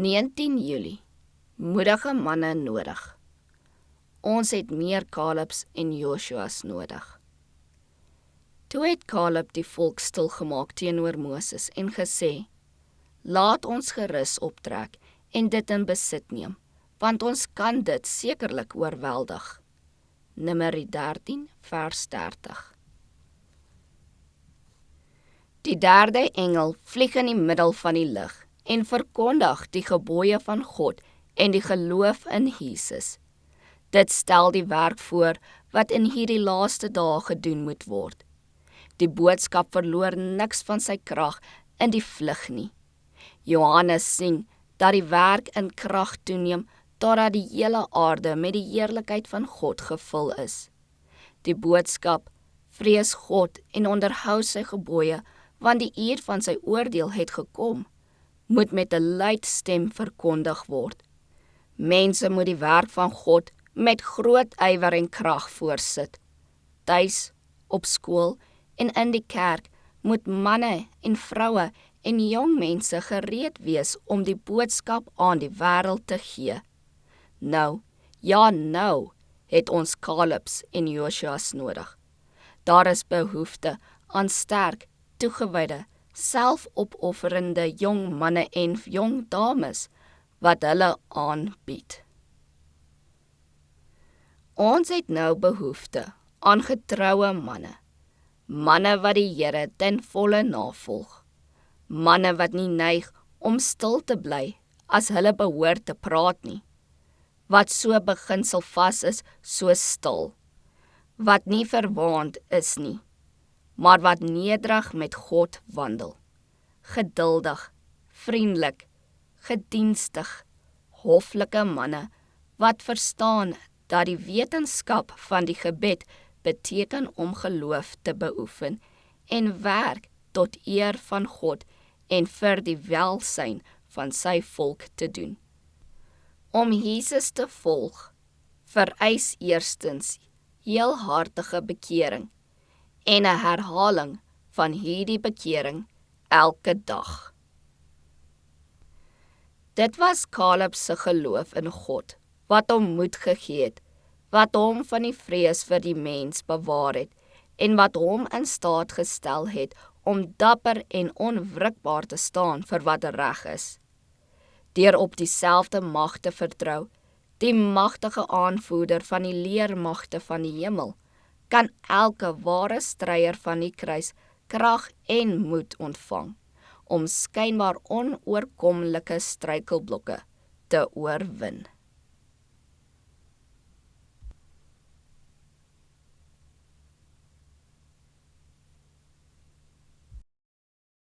19 Julie, moedige manne nodig. Ons het meer Calebs en Joshua's nodig. Toe het Caleb die volk stilgemaak teenoor Moses en gesê, laat ons gerus optrek en dit in besit neem, want ons kan dit sekerlik oorweldig. Numeri 13 vers 30. Die derde engel vlieg in die middel van die lug en verkondig die gebooie van God en die geloof in Jesus. Dit stel die werk voor wat in hierdie laaste dae gedoen moet word. Die boodskap verloor niks van sy krag in die vlug nie. Johannes sien dat die werk in krag toeneem totdat die hele aarde met die heerlikheid van God gevul is. Die boodskap, vrees God en onderhou sy gebooie, want die uur van sy oordeel het gekom, moet met 'n luid stem verkondig word. Mense moet die werk van God met groot ywer en krag voorsit. Tuis, op skool en in die kerk moet manne en vroue en jong mense gereed wees om die boodskap aan die wêreld te gee. Nou het ons Calebs en Joshua's nodig. Daar is behoefte aan sterk, toegewyde, selfopofferende jong manne en jong dames wat hulle aanbied. Ons het nou behoefte aan getroue manne wat die Here ten volle navolg, manne wat nie neig om stil te bly as hulle behoort te praat nie, wat so beginselvas is so stil, wat nie verwaand is nie, maar wat nederig met God wandel, geduldig, vriendelik, gedienstig, hoflike manne wat verstaan dat die wetenskap van die gebed beteken om geloof te beoefen en werk tot eer van God en vir die welsyn van sy volk te doen. Om Jesus te volg, vereis eerstens heelhartige bekering en 'n herhaling van hierdie bekering elke dag. Dit was Caleb se geloof in God, wat hom moed gegee het, wat hom van die vrees vir die mens bewaar het, en wat hom in staat gestel het om dapper en onwrikbaar te staan vir wat reg is. Deur op dieselfde mag te vertrou, die magtige aanvoerder van die leermagte van die hemel, kan elke ware stryer van die kruis krag en moed ontvang, om skynbaar onoorkomlike struikelblokke te oorwin.